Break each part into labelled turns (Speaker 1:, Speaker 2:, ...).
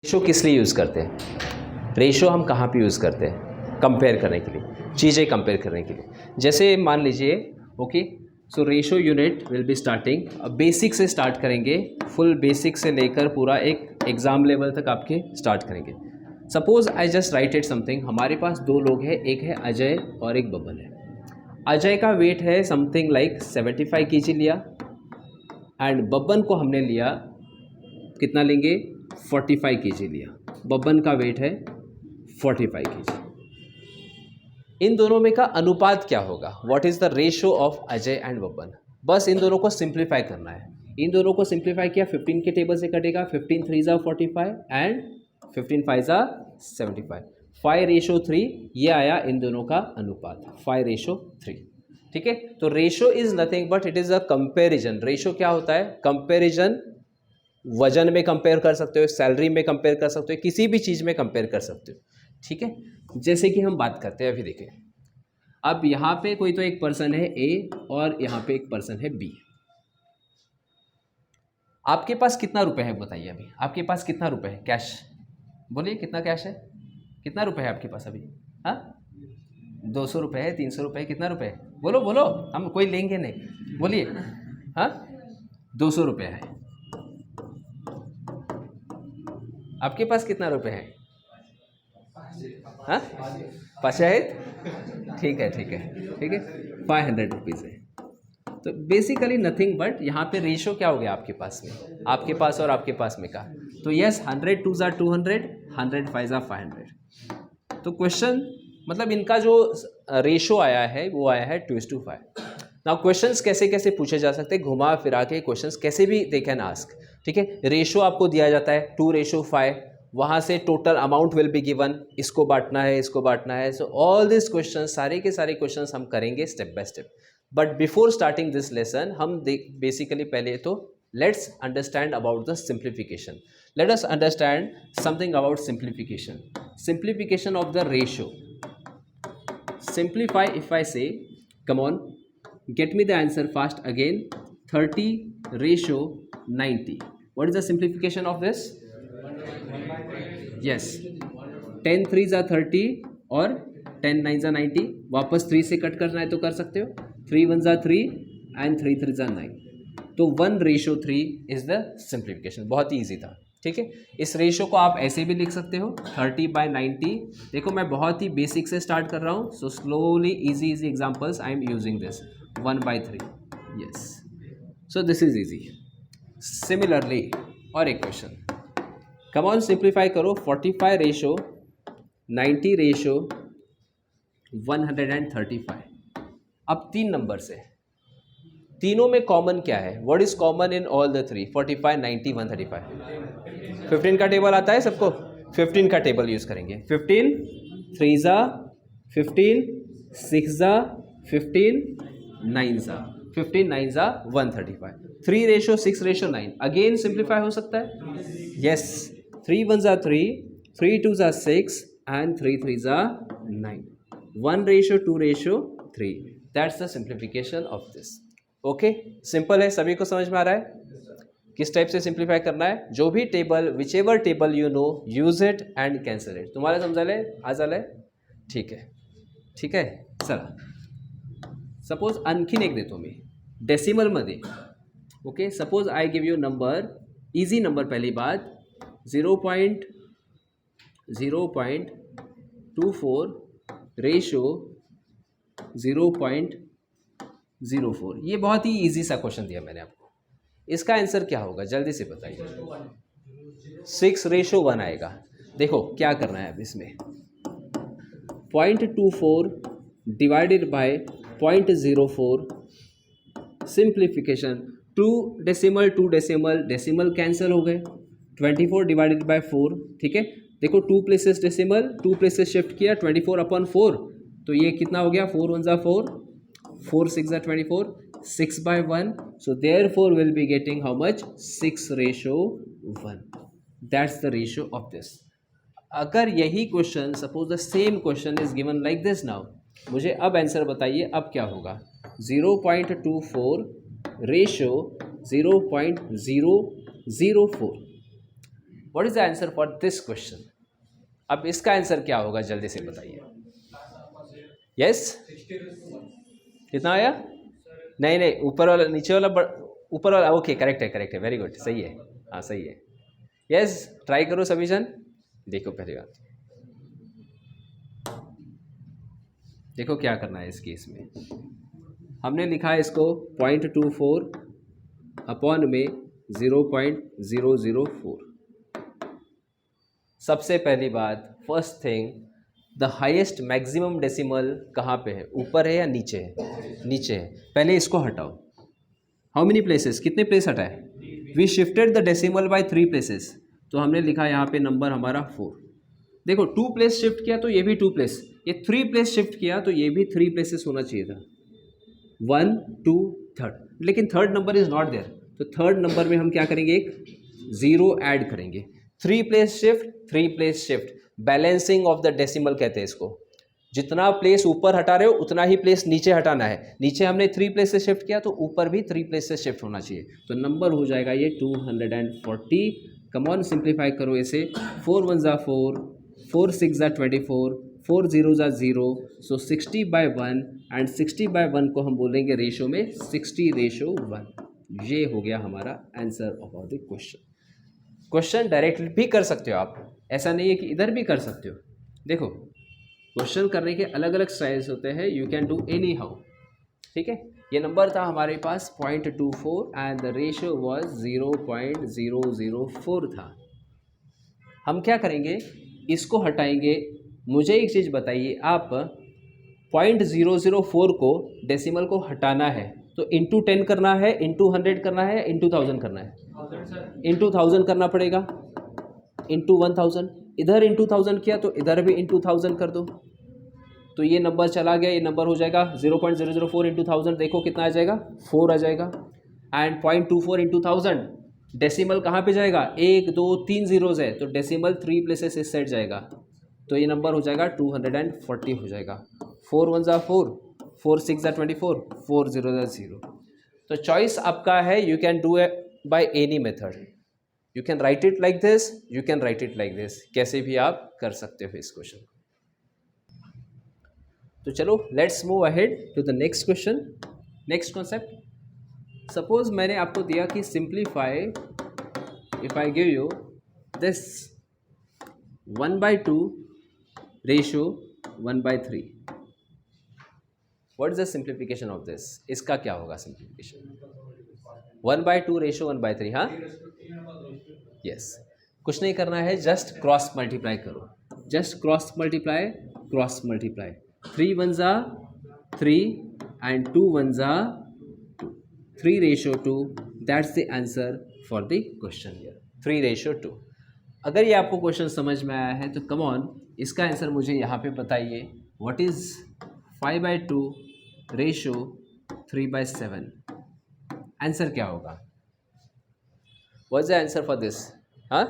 Speaker 1: Ratio किस लिए use करते हैं? रेशो हम कहाँ पे यूज़ करते हैं? कंपेयर करने के लिए, चीज़ें कंपेयर करने के लिए। जैसे मान लीजिए okay, so ratio unit will be starting, basic से स्टार्ट करेंगे, फुल बेसिक से लेकर पूरा एक एग्ज़ाम लेवल तक आपके स्टार्ट करेंगे। Suppose I just right it something, हमारे पास दो लोग हैं, एक है अजय और एक बबन है। अजय का वेट है समथिंग लाइक 75 kg लिया, एंड बबन को हमने लिया, कितना लेंगे? 45 kg लिया। बबन का वेट है 45 kg। इन दोनों में का अनुपात क्या होगा? What is the ratio of Ajay and Baban? बस इन दोनों को सिंप्लीफाई करना है। इन दोनों को सिंप्लीफाई किया, 15 के टेबल से कटेगा, 15 3 ज़ा 45 एंड 15 5 ज़ा 75, 5:3। ये आया इन दोनों का अनुपात 5:3। ठीक है, तो ratio is nothing but it is a comparison. Ratio क्या होता है? कंपेरिजन। वजन में कंपेयर कर सकते हो, सैलरी में कंपेयर कर सकते हो, किसी भी चीज़ में कंपेयर कर सकते हो। ठीक है, जैसे कि हम बात करते हैं, अभी देखिए, अब यहाँ पे कोई तो एक पर्सन है ए और यहाँ पे एक पर्सन है बी। आपके पास कितना रुपए है बताइए? अभी आपके पास कितना रुपए है कैश? बोलिए कितना कैश है? कितना रुपए है आपके पास अभी? हाँ, 200 रुपये है, 300 रुपये है, कितना रुपये है? बोलो बोलो, हम कोई लेंगे नहीं, बोलिए। हाँ, 200 रुपये है। आपके पास कितना रुपए है? हाँ, 5 है। ठीक है ठीक है ठीक है, 500 रुपीज़ है। तो बेसिकली नथिंग बट यहाँ पे रेशो क्या हो गया आपके पास में, आपके पास और आपके पास में का। तो यस, 100 2 ज़ा 200, 100 5 ज़ा 500। तो क्वेश्चन मतलब इनका जो रेशो आया है वो आया है 2:5। नाउ क्वेश्चंस कैसे कैसे पूछे जा सकते हैं, घुमा फिरा के क्वेश्चंस कैसे भी दे कैन आस्क। ठीक है, रेशो आपको दिया जाता है 2:5, वहाँ से total amount will be given, इसको बांटना है, इसको बांटना है। सो ऑल दिस क्वेश्चन, सारे के सारे क्वेश्चन हम करेंगे step by step. But before starting this lesson हम बेसिकली पहले तो let's understand about the simplification. Let us understand something about simplification. Simplification of the ratio. Simplify, if I say, come on, get me the answer fast again. 30:90. What is the simplification of this? Yes, 10 3 ज़ा 30 और 10 9 ज़ा 90। वापस 3 से cut करना है तो कर सकते हो, 3 1 ज़ा 3 एंड 3 3 ज़ा 9। तो 1:3 इज द सिंप्लीफिकेशन। बहुत ही ईजी था। ठीक है, इस रेशो को आप ऐसे भी लिख सकते हो 30/90। देखो मैं बहुत ही बेसिक से स्टार्ट कर रहा हूँ, so slowly easy easy examples I am using this. 1/3, yes, so this is easy. Similarly और एक क्वेश्चन, कम ऑन सिंप्लीफाई करो। 45:90:135। अब 3 नंबर से, तीनों में कॉमन क्या है? What is common in all the three? 45 90 135। 15 का टेबल आता है सबको? 15 का टेबल यूज करेंगे। 15 3 ज़ा 15, 6 ज़ा 15, 9 ज़ा 15, 9 ज़ा 135। 3:6:9 अगेन सिंप्लीफाई हो सकता है। यस, 3 1 ज़ा 3, 3 2 ज़ा 6 एंड 3 3 ज़ा 9। 1:2:3, that's the simplification of this. Okay, simple है, सभी को समझ में आ रहा है किस टाइप से सिंप्लीफाई करना है? जो भी table, which ever table you know, use it and cancel it. तुम्हाला समजायलंय? आज आलंय? ठीक आहे ठीक आहे, चला सपोज आणखीन एक देतो मी डेसिमलमध्ये। Okay, suppose I give you number, easy number, पहली बात 0.24 रेशो 0.04। ये बहुत ही इजी सा क्वेश्चन दिया मैंने आपको। इसका आंसर क्या होगा जल्दी से बताइए? 6:1 आएगा। देखो क्या करना है अब इसमें, 0.24 divided by 0.04, simplification, 2 decimal decimal cancel हो गए, 24 डिवाइडेड बाय 4। ठीक है, देखो 2 प्लेसेस डेसिमल, 2 प्लेसेस शिफ्ट किया, 24/4, तो ये कितना हो गया? 4 1 ज़ा 4, 4 6 ज़ा 24, 6/1। So therefore we'll be getting how much? 6:1। That's the ratio of this. अगर यही question, suppose the same question is given like this now, मुझे अब आंसर बताइए अब क्या होगा? 0.24 ratio 0.004। What is the answer for this question? अब इसका आंसर क्या होगा जल्दी से बताइए। यस, कितना आया? नहीं नहीं, ऊपर वाला नीचे वाला ऊपर वाला, ओके करेक्ट है, वेरी गुड, सही है, हाँ सही है। यस, ट्राई करो सभी जन। देखो पहले बात, देखो क्या करना है इस केस में। हमने लिखा है इसको 0.24 अपॉन में 0.004। सबसे पहली बात, first thing, the highest maximum decimal कहाँ पे है, ऊपर है या नीचे है? नीचे है। पहले इसको हटाओ। हाउ मेनी प्लेसेस, कितने प्लेस हटाए? We shifted the decimal by 3 places, तो हमने लिखा यहाँ पे नंबर हमारा 4। देखो 2 प्लेस शिफ्ट किया तो ये भी 2 प्लेस, ये 3 प्लेस शिफ्ट किया तो ये भी 3 प्लेसेस होना चाहिए था, 1 2 3rd, लेकिन third number is not there. तो थर्ड नंबर में हम क्या करेंगे, एक 0 ऐड करेंगे। 3 place shift, 3 place shift, balancing of the decimal कहते हैं इसको। जितना प्लेस ऊपर हटा रहे हो उतना ही प्लेस नीचे हटाना है। नीचे हमने 3 प्लेस से शिफ्ट किया तो ऊपर भी 3 प्लेस से शिफ्ट होना चाहिए। तो नंबर हो जाएगा ये 240। कम ऑन सिंप्लीफाई करो इसे, 4 1 ज़ा 4, 4 6 ज़ा 24, 4 0 ज़ा 0, सो 60/1, एंड 60/1 को हम बोलेंगे रेशो में 60:1। ये हो गया हमारा answer of the question. Question directly भी कर सकते हो आप, ऐसा नहीं है कि इधर भी कर सकते हो। देखो क्वेश्चन करने के अलग अलग स्टाइल्स होते हैं, you can do any how. ठीक है, ये नंबर था हमारे पास 0.24 एंड द रेशियो वाज 0.004 था। हम क्या करेंगे, इसको हटाएंगे। मुझे एक चीज़ बताइए, आप 0.004 को डेसिमल को हटाना है तो इंटू 10 करना है, इंटू 100 करना है, इंटू 1000 करना है? इंटू 1000 करना पड़ेगा, इंटू 1000। इधर इंटू 1000 किया तो इधर भी इंटू 1000 कर दो, तो ये नंबर चला गया। ये नंबर हो जाएगा 0.004 इंटू 1000, देखो कितना आ जाएगा, 4 आ जाएगा। एंड 0.24 इंटू 1000, डेसिमल कहाँ पे जाएगा, 1 2 3 जीरोज़ है तो डेसिमल 3 प्लेसेस इस साइड जाएगा, तो ये नंबर हो जाएगा 240 हो जाएगा। 4 1 ज़ा 4, 4 6 ज़ा 24, 4 0 ज़ा 0। तो चॉइस आपका है, you can do it by any method. You can write it like this, you can write it like this, कैसे भी आप कर सकते हो इस क्वेश्चन। तो चलो let's move ahead to the next question, next concept. Suppose मैंने आपको दिया कि simplify, if I give you this 1/2 ratio 1/3, what is the simplification of this? इसका क्या होगा सिंप्लीफिकेशन? 1/2 रेशियो 1/3, हाँ यस। कुछ नहीं करना है, जस्ट क्रॉस मल्टीप्लाई करो, just cross multiply, cross multiply. 3 1 ज़ा 3 एंड 2 1 ज़ा 2, 3:2, that's the answer for the question here, 3:2। अगर ये आपको क्वेश्चन समझ में आया है तो कम ऑन इसका आंसर मुझे यहाँ पे बताइए। What is 5/2 ratio 3/7? आंसर क्या होगा? What is the answer for this? हाँ,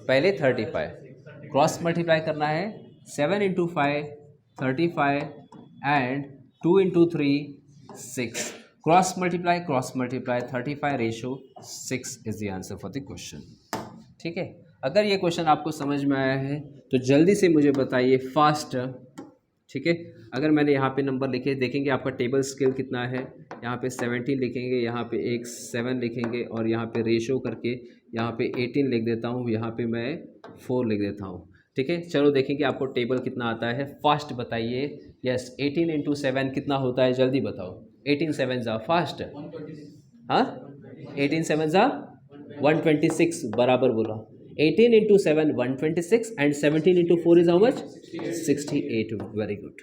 Speaker 1: पहले 35 क्रॉस मल्टीप्लाई करना है, 7 into 5 35 and 2 into 3 6, cross multiply 35 ratio 6 is the answer for the question. ठीक है, अगर ये क्वेश्चन आपको समझ में आया है तो जल्दी से मुझे बताइए फास्ट। ठीक है, अगर मैंने यहाँ पे नंबर लिखे, देखेंगे आपका टेबल स्केल कितना है, यहाँ पे 17 लिखेंगे, यहाँ पे एक 7 लिखेंगे और यहाँ पे रेशो करके यहाँ पे 18 लिख देता हूँ, यहाँ पे मैं 4 लिख देता हूँ। ठीक है, चलो देखेंगे आपको टेबल कितना आता है, फास्ट बताइए। यस, 18 इंटू 7 कितना होता है, जल्दी बताओ। 18 7 ज़ा फास्ट, हाँ 18 7 ज़ा 126, बराबर बोला। 18 into 7 126 and 17 into 4 is how much, 68। Very good.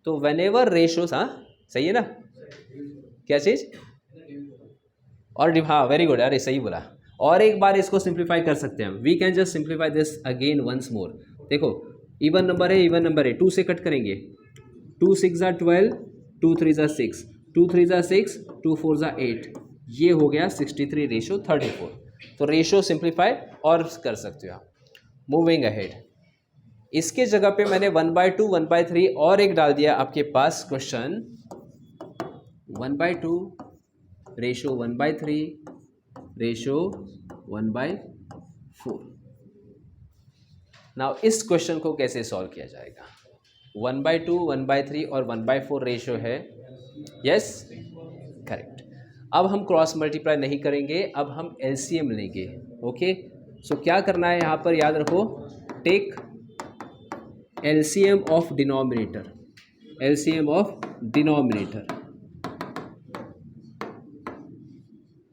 Speaker 1: तो व्हेनेवर रेशोस, हाँ सही है ना, क्या चीज़ और हाँ वेरी गुड, अरे सही बोला। और एक बार इसको सिंप्लीफाई कर सकते हैं हम, we can just simplify this again once more. देखो इवन नंबर है, इवन नंबर है, 2 से कट करेंगे, 2 6 ज़ा 12, 2 3 ज़ा 6, 2 3 ज़ा 6, 2 4 ज़ा 8, ये हो गया 63:34। तो रेशो सिंप्लीफाई और कर सकते हो आप। मूविंग अहेड, इसके जगह पे मैंने 1/2 1/3 और एक डाल दिया आपके पास क्वेश्चन, 1/2 रेशो 1/3 रेशो 1/4। नाउ इस क्वेश्चन को कैसे सॉल्व किया जाएगा? 1/2, 1/3 और 1/4 रेशो है, यस करेक्ट। अब हम क्रॉस मल्टीप्लाई नहीं करेंगे, अब हम एलसीएम लेंगे। ओके, सो क्या करना है यहाँ पर, याद रखो, take LCM of denominator, LCM of denominator,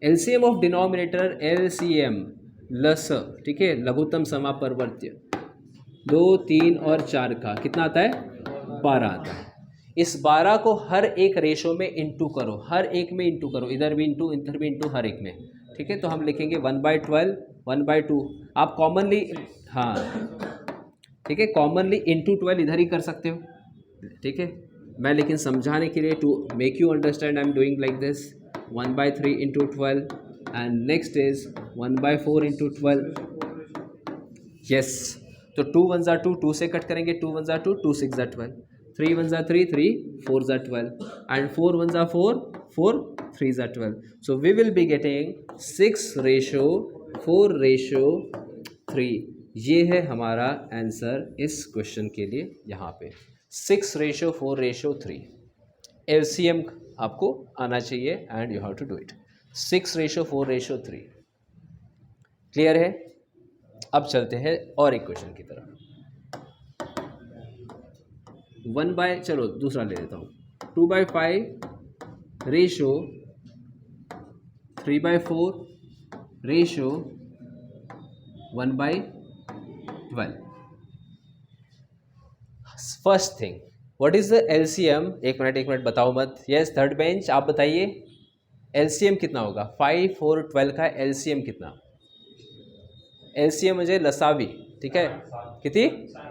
Speaker 1: LCM of denominator, LCM less, ठीक है, लघुत्तम समापवर्त्य 2, 3 और 4 का कितना आता है? 12 आता है। इस 12 को हर एक रेशो में इंटू करो, हर एक में इंटू करो, इधर भी इंटू, इधर भी इंटू, हर एक में, ठीक है। तो हम लिखेंगे 1/12, 1/2। आप कॉमनली, हाँ ठीक है, कॉमनली इंटू 12 इधर ही कर सकते हो, ठीक है। मैं लेकिन समझाने के लिए, to make you understand, I am doing like this, 1/3 into 12 and next is 1/4 into 12, yes. तो 2 1 ज़ा 2, 2 से कट करेंगे, 2 1 ज़ा 2, 2 6 ज़ा 12, 3 1 ज़ा 3, 3 4 ज़ा 12 एंड 4 1 ज़ा 4, 4 3 ज़ा 12। So we will be getting 6/4/3। ये है हमारा आंसर इस क्वेश्चन के लिए। यहाँ पे 6/4/3 एलसीएम आपको आना चाहिए and you have to do it. 6/4/3 clear है? अब चलते हैं और एक क्वेश्चन की तरफ। चलो दूसरा ले लेता हूँ, 2/5 ratio 3/4 ratio 1/12। First thing, what is the LCM? एक मिनट बताओ मत। यस, थर्ड बेंच आप बताइए एलसीएम कितना होगा? 5 और 12 का एलसीएम कितना? एलसीएम मुझे लसावी, ठीक है, कितनी?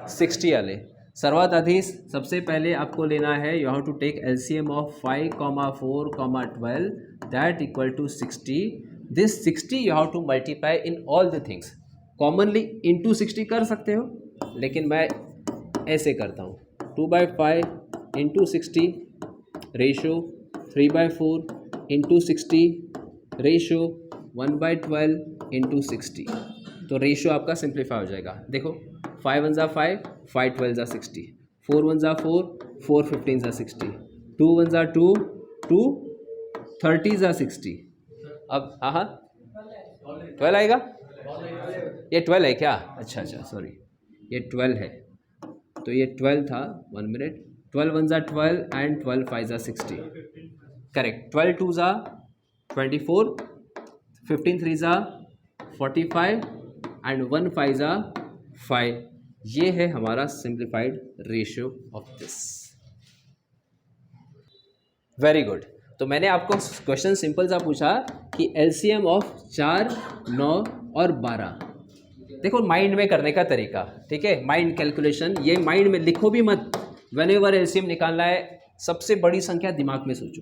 Speaker 1: 60 वाले। सर्वाधिक सबसे पहले आपको लेना है, you have to take LCM of 5, 4, 12 that equal to 60। This 60 you have to multiply in all the things. Commonly into 60 कर सकते हो, लेकिन मैं ऐसे करता हूँ, 2/5 into 60 ratio 3/4 into 60 ratio 1/12 into 60। तो रेशो आपका सिंप्लीफाई हो जाएगा। देखो, 5 1 ज़ा 5, 5 12 ज़ा 60, 4 1 ज़ा 4, 4 15 ज़ा 60, 2 1 ज़ा 2, 2 30 ज़ा 60। अब हाँ 12 आएगा, ये 12 है क्या? अच्छा सॉरी, ये 12 है, तो ये 12 था। 1 मिनट, 12 1 ज़ा 12 एंड 12 5 ज़ा 60, करेक्ट। 12 2 ज़ा 24, 15 3 ज़ा 45 एंड 1 5 ज़ा 5। ये है हमारा simplified ratio of this. Very good. तो मैंने आपको क्वेश्चन सिंपल सा पूछा कि एलसीएम ऑफ 4, 9 और 12। देखो माइंड में करने का तरीका, ठीक है, माइंड कैलकुलेशन, ये माइंड में लिखो भी मत। व्हेनेवर एलसीएम निकालना है, सबसे बड़ी संख्या दिमाग में सोचो।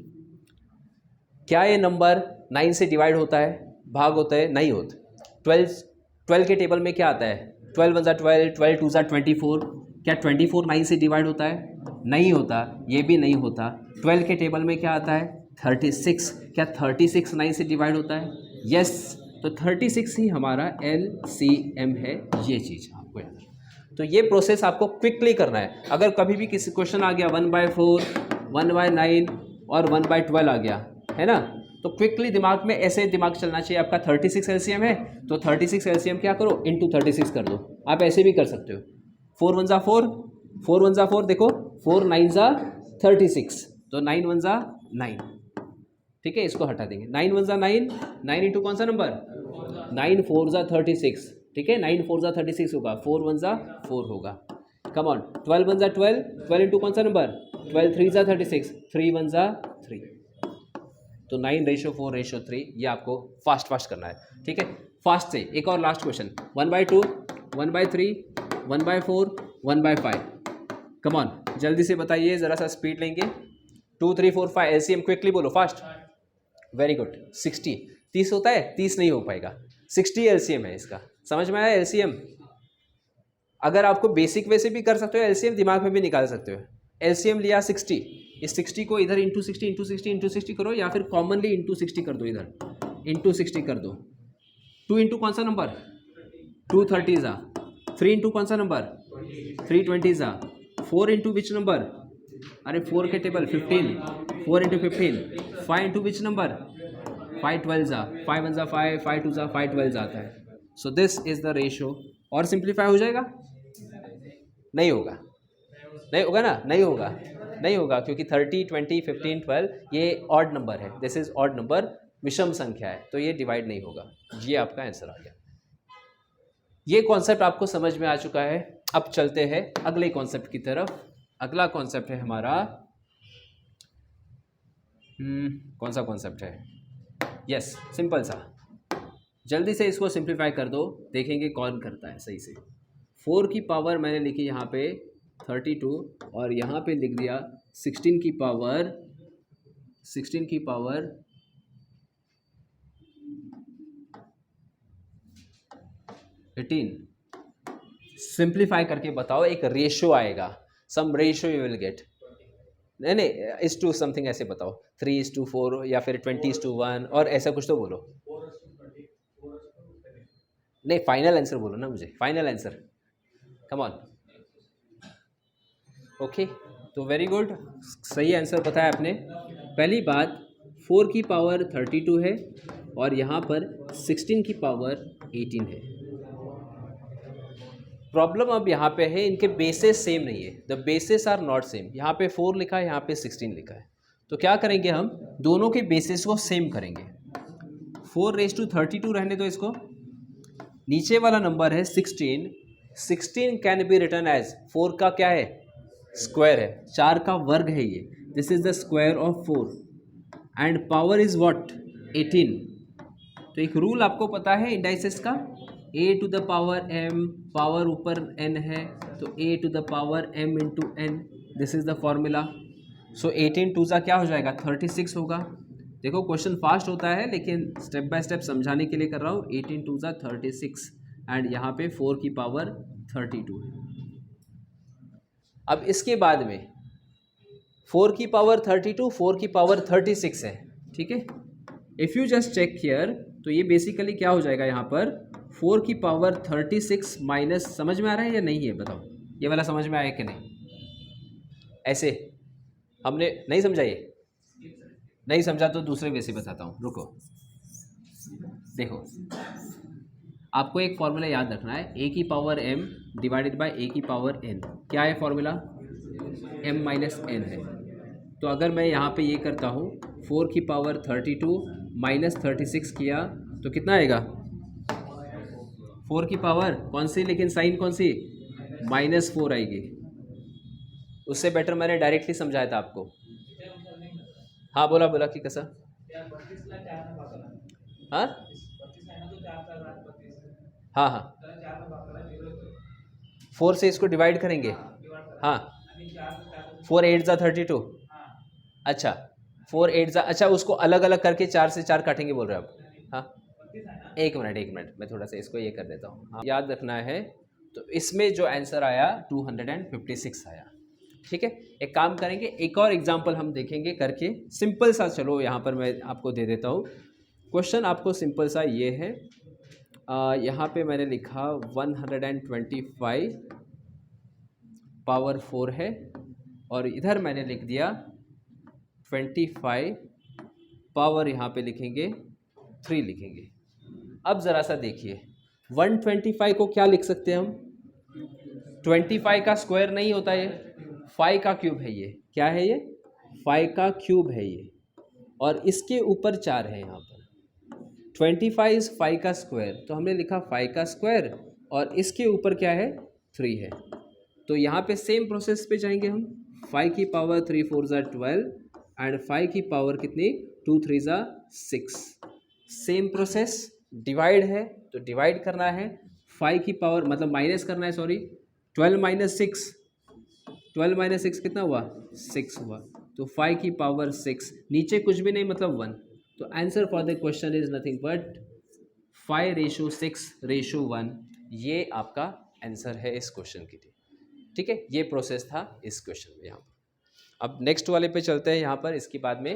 Speaker 1: क्या ये नंबर 9 से डिवाइड होता है, भाग होता है? नहीं होता। 12 के टेबल में क्या आता है? 12 1 ज़ा 12, 12 2 ज़ा 24। क्या 24 9 से डिवाइड होता है? नहीं होता, ये भी नहीं होता। 12 के टेबल में क्या आता है? 36। क्या 36 9 से डिवाइड होता है? यस। तो 36 ही हमारा एलसीएम है, ये चीज़ आपको याद है। तो ये प्रोसेस आपको क्विकली करना है। अगर कभी भी किसी क्वेश्चन आ गया 1/4, 1/9 और 1/12 आ गया, है ना, तो क्विकली दिमाग में ऐसे दिमाग चलना चाहिए। आपका 36 एलसीएम है, तो 36 एलसीएम क्या करो? इंटू 36 कर दो। आप ऐसे भी कर सकते हो, 4 1 ज़ा 4, 4 1 ज़ा 4, देखो 4 9 ज़ा 36, तो 9 1 ज़ा 9, ठीक है, इसको हटा देंगे। 9 1 ज़ा 9, 9 इंटू कौन सा नंबर? 9 4 ज़ा 36, ठीक है, 9 4 ज़ा 36 होगा, 4 1 ज़ा 4 होगा। कम ऑन, 12 1 ज़ा 12, 12 इंटू कौन सा नंबर? 12 3 ज़ा 36, 3 1 ज़ा 3। तो 9/4/3, ये आपको फास्ट करना है, ठीक है, फास्ट से। एक और लास्ट क्वेश्चन, 1/2, 1/3, 1/4, 1/5। कम ऑन, जल्दी से बताइए, ज़रा सा स्पीड लेंगे। 2 3 4 5 एलसीएम क्विकली बोलो, फास्ट। Very good. 60, 30 होता है? 30 नहीं हो पाएगा, 60 एलसीएम है इसका। समझ में आया एलसीएम? अगर आपको बेसिक वैसे भी कर सकते हो, एलसीएम दिमाग में भी निकाल सकते हो। एलसीएम लिया 60, इस 60 को इधर इंटू 60 इंटू 60 इंटू 60 करो, या फिर कॉमनली इंटू 60 कर दो, इधर इंटू 60 कर दो, 2 इंटू कौन सा नंबर, 230 ज़ा, 3 इंटू कौन सा नंबर, 320 ज़ा, 4 इंटू विच नंबर, अरे 4 के table 15, 4 into 15, 5 into which number, 512 ज़ा, 5 1 ज़ा 5, 5 2 ज़ा 512 आता है। So this is the ratio. और सिंप्लीफाई हो जाएगा? नहीं होगा, नहीं होगा ना, नहीं होगा, नहीं होगा, क्योंकि 30 20 15 12 ये ऑड नंबर है, दिस इज ऑड नंबर, विषम संख्या है, तो ये डिवाइड नहीं होगा। ये आपका आंसर आ गया। ये कॉन्सेप्ट आपको समझ में आ चुका है। अब चलते हैं अगले कॉन्सेप्ट की तरफ। अगला कॉन्सेप्ट है हमारा कौन सा कॉन्सेप्ट है? यस, सिंपल सा। जल्दी से इसको सिंप्लीफाई कर दो, देखेंगे कौन करता है सही से। 4 की पावर मैंने लिखी यहाँ पे 32 और यहाँ पे लिख दिया 16 की पावर 18। सिंप्लीफाई करके बताओ, एक रेशो आएगा, सम रेशो यू विल गेट। नहीं, इस टू समथिंग ऐसे बताओ, 3:4 या फिर 20:1 और ऐसा कुछ तो बोलो। नहीं, फाइनल आंसर बोलो ना मुझे, final answer, come on. Okay, तो वेरी गुड, सही आंसर बताया आपने। पहली बात, 4 की पावर 32 है और यहाँ पर 16 की पावर 18 है। प्रॉब्लम अब यहाँ पे है, इनके बेसेस सेम नहीं है, the bases are not same. यहाँ पे 4 लिखा है, यहाँ पे 16 लिखा है, तो क्या करेंगे हम, दोनों के बेसिस को सेम करेंगे। 4⁻32 रहने दो इसको, नीचे वाला नंबर है 16 कैन बी रिटर्न एज 4 का क्या है, स्क्वायर है, 4 का वर्ग है ये, this is the square of 4 and power is what, 18। तो एक रूल आपको पता है इंडाइसेस का, a to the power m, power ऊपर n है तो a to the power m into n, this is the formula. So 18 2 सा क्या हो जाएगा, 36 होगा। देखो क्वेश्चन फास्ट होता है लेकिन स्टेप बाय स्टेप समझाने के लिए कर रहा हूँ। 18 2 सा 36 एंड यहाँ पे 4 की पावर 32 है। अब इसके बाद में 4 की पावर 32, 4 की पावर 36 है, ठीक है। If you just check here, तो ये बेसिकली क्या हो जाएगा यहाँ पर, 4 की पावर 36 माइनस, समझ में आ रहा है या नहीं है बताओ, ये वाला समझ में आया कि नहीं? ऐसे हमने नहीं समझा, ये नहीं समझा तो दूसरे वे से बताता हूँ, रुको। देखो, आपको एक फॉर्मूला याद रखना है, a की power m divided by a की पावर n। क्या है फॉर्मूला, m माइनस n है। तो अगर मैं यहाँ पे ये करता हूँ 4 की पावर 32 माइनस 36 किया तो कितना आएगा, 4 की पावर कौन सी, लेकिन साइन कौन सी, -4 आएगी। उससे बेटर मैंने डायरेक्टली समझाया था आपको। हाँ बोला बोला कि कैसा, हाँ हाँ हाँ 4 से इसको डिवाइड करेंगे, हाँ 4 8 ज़ा 32, अच्छा 4 8 ज़ा, अच्छा उसको अलग अलग करके 4 से 4 काटेंगे बोल रहे हो आप, हाँ एक मिनट मैं थोड़ा सा इसको ये कर देता हूँ, हाँ, याद रखना है। तो इसमें जो आंसर आया 256 आया, ठीक है। एक काम करेंगे, एक और एग्जाम्पल हम देखेंगे करके, सिंपल सा, चलो यहाँ पर मैं आपको दे देता हूँ क्वेश्चन। आपको सिंपल सा ये है, यहाँ पे मैंने लिखा 125 पावर 4 है और इधर मैंने लिख दिया 25 पावर, यहाँ पे लिखेंगे 3 लिखेंगे। अब ज़रा सा देखिए, 125 को क्या लिख सकते हैं हम, 25 का स्क्वायर नहीं होता ये, 5 का क्यूब है ये, क्या है ये, 5 का क्यूब है ये, और इसके ऊपर 4 है यहाँ पर। 25 इज 5 का स्क्वायर, तो हमने लिखा 5 का स्क्वायर और इसके ऊपर क्या है, 3 है। तो यहाँ पे सेम प्रोसेस पे जाएंगे हम, 5 की पावर 3 4 ज़ा 12 एंड 5 की पावर कितनी, 2 3 ज़ा 6। सेम प्रोसेस, डिवाइड है तो डिवाइड करना है, 5 की पावर मतलब माइनस करना है, सॉरी 12 माइनस 6, 12 माइनस 6 कितना हुआ, 6 हुआ। तो 5 की पावर 6, नीचे कुछ भी नहीं मतलब 1। तो answer for the question is nothing but 5:6:1। ये आपका आंसर है इस क्वेश्चन के लिए, ठीक है। ये प्रोसेस था इस क्वेश्चन में। यहाँ पर अब नेक्स्ट वाले पे चलते हैं। यहाँ पर इसके बाद में